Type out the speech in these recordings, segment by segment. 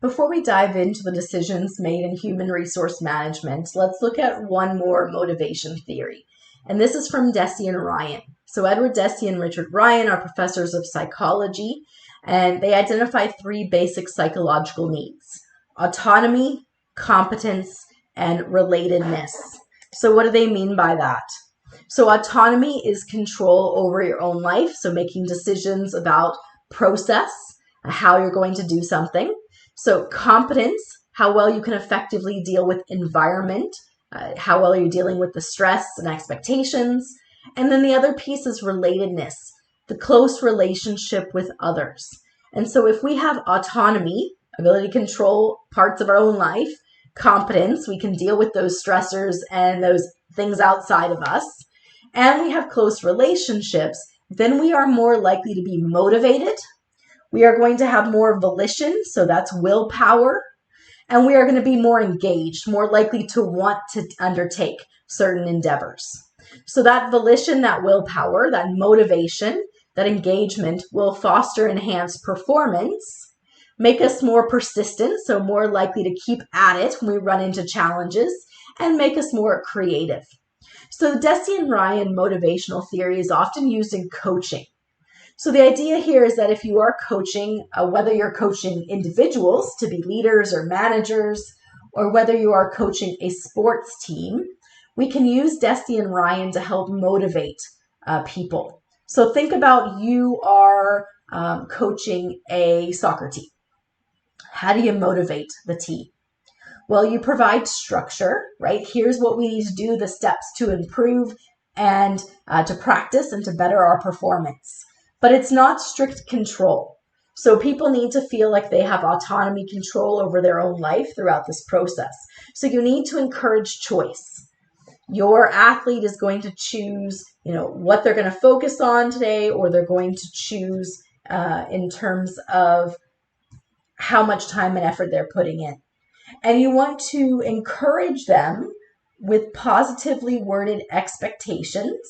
Before we dive into the decisions made in human resource management, let's look at one more motivation theory. And this is from Deci and Ryan. So Edward Deci and Richard Ryan are professors of psychology, and they identify three basic psychological needs: autonomy, competence, and relatedness. So what do they mean by that? So autonomy is control over your own life, so making decisions about process, how you're going to do something. So competence, how well you can effectively deal with environment, how well you're dealing with the stress and expectations. And then the other piece is relatedness, the close relationship with others. And so if we have autonomy, ability to control parts of our own life, competence, we can deal with those stressors and those things outside of us, and we have close relationships, then we are more likely to be motivated. We are going to have more volition, so that's willpower, and we are going to be more engaged, more likely to want to undertake certain endeavors. So that volition, that willpower, that motivation, that engagement will foster enhanced performance, make us more persistent, so more likely to keep at it when we run into challenges, and make us more creative. So the Deci and Ryan motivational theory is often used in coaching. So the idea here is that if you are coaching, whether you're coaching individuals to be leaders or managers, or whether you are coaching a sports team, we can use Deci and Ryan to help motivate people. So think about you are coaching a soccer team. How do you motivate the team? Well, you provide structure, right? Here's what we need to do, the steps to improve and to practice and to better our performance. But it's not strict control. So people need to feel like they have autonomy, control over their own life throughout this process. So you need to encourage choice. Your athlete is going to choose, what they're going to focus on today, or they're going to choose in terms of how much time and effort they're putting in. And you want to encourage them with positively worded expectations.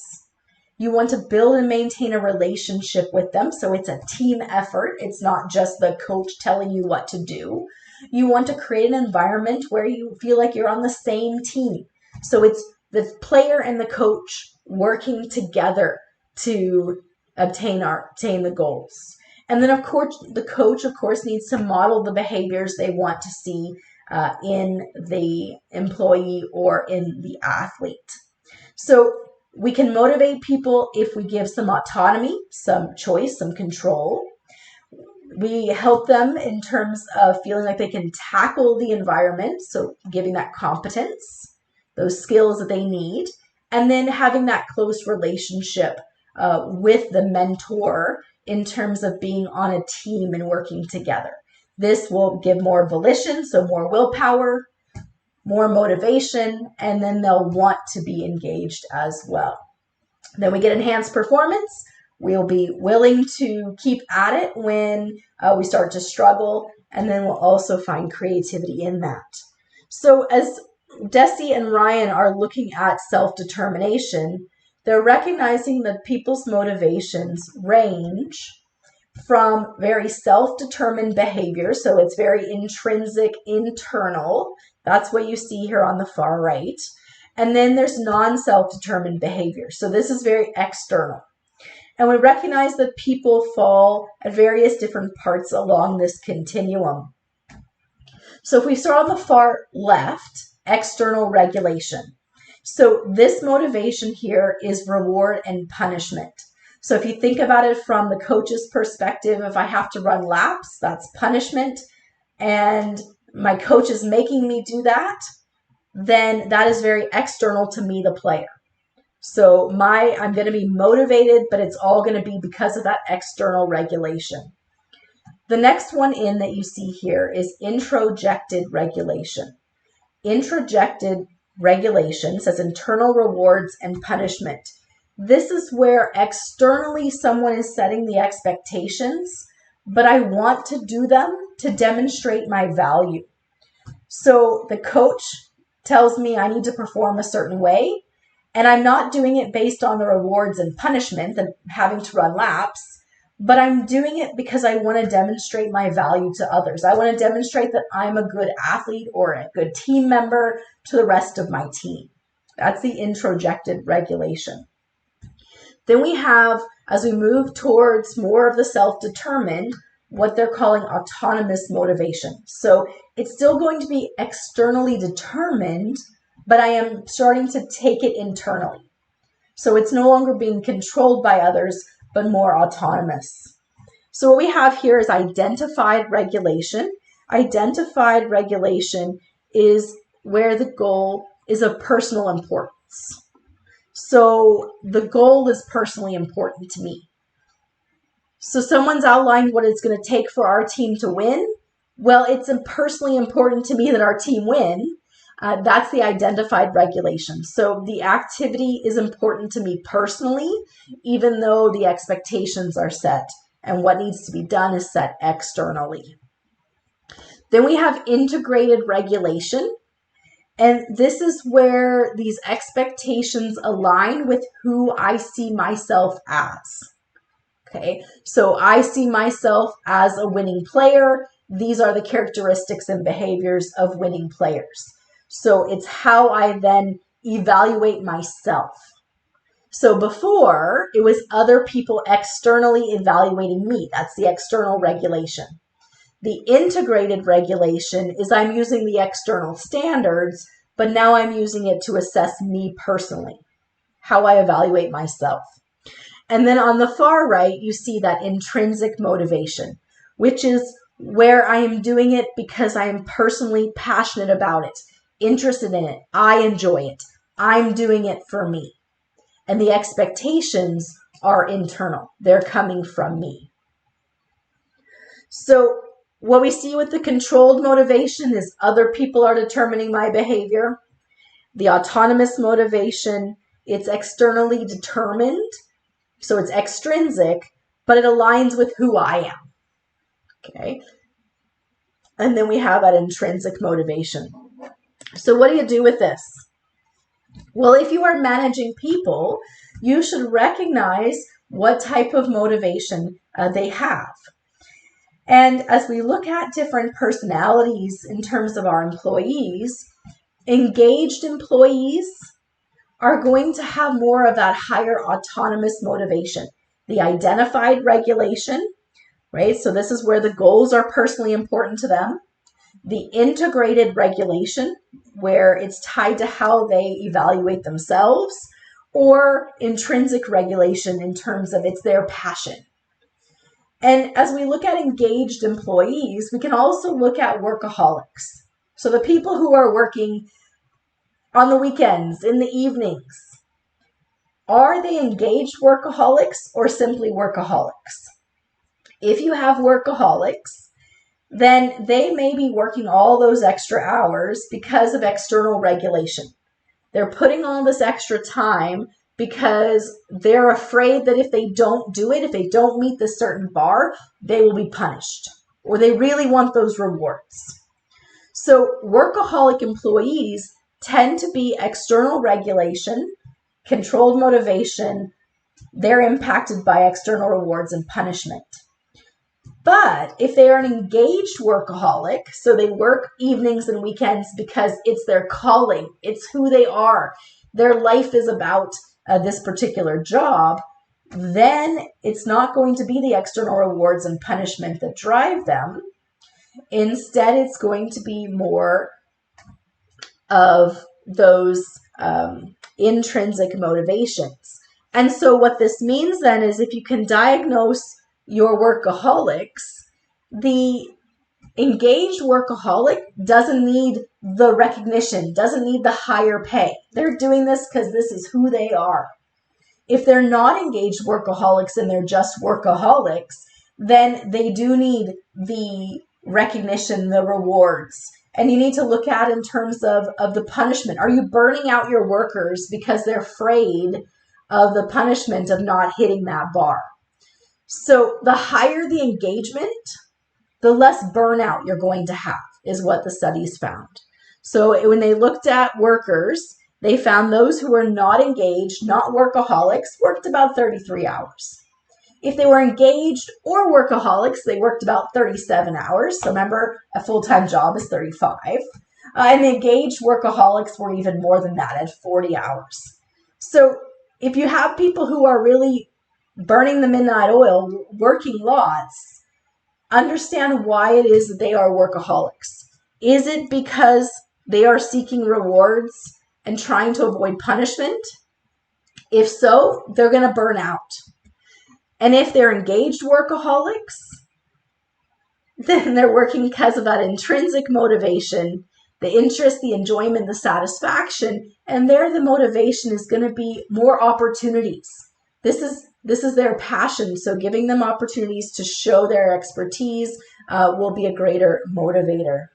You want to build and maintain a relationship with them. So it's a team effort. It's not just the coach telling you what to do. You want to create an environment where you feel like you're on the same team. So it's the player and the coach working together to obtain the goals. And then, of course, the coach, needs to model the behaviors they want to see in the employee or in the athlete. So we can motivate people if we give some autonomy, some choice, some control. We help them in terms of feeling like they can tackle the environment, so giving that competence, those skills that they need, and then having that close relationship with the mentor in terms of being on a team and working together. This will give more volition, so more willpower, more motivation, and then they'll want to be engaged as well. Then we get enhanced performance. We'll be willing to keep at it when we start to struggle, and then we'll also find creativity in that. So as Deci and Ryan are looking at self-determination, they're recognizing that people's motivations range from very self-determined behavior, so it's very intrinsic, internal. That's what you see here on the far right. And then there's non-self-determined behavior. So this is very external. And we recognize that people fall at various different parts along this continuum. So if we start on the far left, external regulation. So this motivation here is reward and punishment. So if you think about it from the coach's perspective, if I have to run laps, that's punishment, and my coach is making me do that, then that is very external to me, the player. So I'm going to be motivated, but it's all going to be because of that external regulation. The next one in that you see here is introjected regulation. Introjected regulation says internal rewards and punishment. This is where externally someone is setting the expectations, but I want to do them to demonstrate my value. So the coach tells me I need to perform a certain way, and I'm not doing it based on the rewards and punishment and having to run laps, but I'm doing it because I want to demonstrate my value to others. I want to demonstrate that I'm a good athlete or a good team member to the rest of my team. That's the introjected regulation. Then we have, as we move towards more of the self-determined, what they're calling autonomous motivation. So it's still going to be externally determined, but I am starting to take it internally. So it's no longer being controlled by others, but more autonomous. So what we have here is identified regulation. Identified regulation is where the goal is of personal importance. So the goal is personally important to me. So someone's outlined what it's going to take for our team to win. Well, it's personally important to me that our team win. That's the identified regulation. So the activity is important to me personally, even though the expectations are set and what needs to be done is set externally. Then we have integrated regulation. And this is where these expectations align with who I see myself as. Okay, so I see myself as a winning player. These are the characteristics and behaviors of winning players. So it's how I then evaluate myself. So before, it was other people externally evaluating me. That's the external regulation. The integrated regulation is I'm using the external standards, but now I'm using it to assess me personally, how I evaluate myself. And then on the far right, you see that intrinsic motivation, which is where I am doing it because I am personally passionate about it, interested in it. I enjoy it. I'm doing it for me. And the expectations are internal. They're coming from me. So what we see with the controlled motivation is other people are determining my behavior. The autonomous motivation, it's externally determined. So it's extrinsic, but it aligns with who I am. Okay. And then we have that intrinsic motivation. So what do you do with this? Well, if you are managing people, you should recognize what type of motivation they have. And as we look at different personalities in terms of our employees, engaged employees are going to have more of that higher autonomous motivation, the identified regulation, right? So this is where the goals are personally important to them. The integrated regulation, where it's tied to how they evaluate themselves, or intrinsic regulation in terms of it's their passion. And as we look at engaged employees, we can also look at workaholics. So the people who are working on the weekends, in the evenings, are they engaged workaholics or simply workaholics? If you have workaholics, then they may be working all those extra hours because of external regulation. They're putting all this extra time because they're afraid that if they don't do it, if they don't meet this certain bar, they will be punished, or they really want those rewards. So workaholic employees tend to be external regulation, controlled motivation. They're impacted by external rewards and punishment. But if they are an engaged workaholic, so they work evenings and weekends because it's their calling, it's who they are, their life is about this particular job, then it's not going to be the external rewards and punishment that drive them. Instead, it's going to be more of those intrinsic motivations. And so what this means then is if you can diagnose your workaholics, the engaged workaholic doesn't need the recognition, doesn't need the higher pay. They're doing this because this is who they are. If they're not engaged workaholics and they're just workaholics, then they do need the recognition, the rewards. And you need to look at in terms of the punishment. Are you burning out your workers because they're afraid of the punishment of not hitting that bar? So the higher the engagement, the less burnout you're going to have, is what the studies found. So when they looked at workers, they found those who were not engaged, not workaholics, worked about 33 hours. If they were engaged or workaholics, they worked about 37 hours. So remember, a full-time job is 35. And the engaged workaholics were even more than that at 40 hours. So if you have people who are really burning the midnight oil, working lots, understand why it is that they are workaholics. Is it because they are seeking rewards and trying to avoid punishment? If so, they're going to burn out. And if they're engaged workaholics, then they're working because of that intrinsic motivation, the interest, the enjoyment, the satisfaction, and there the motivation is going to be more opportunities. This is their passion, so giving them opportunities to show their expertise will be a greater motivator.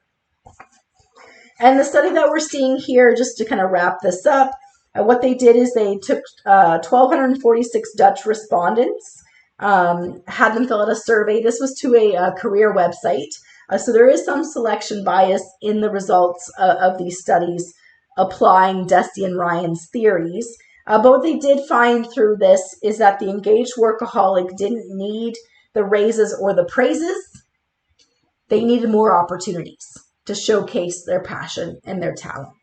And the study that we're seeing here, just to kind of wrap this up, what they did is they took 1,246 Dutch respondents, had them fill out a survey. This was to a career website. So there is some selection bias in the results of these studies applying Deci and Ryan's theories. But what they did find through this is that the engaged workaholic didn't need the raises or the praises. They needed more opportunities to showcase their passion and their talent.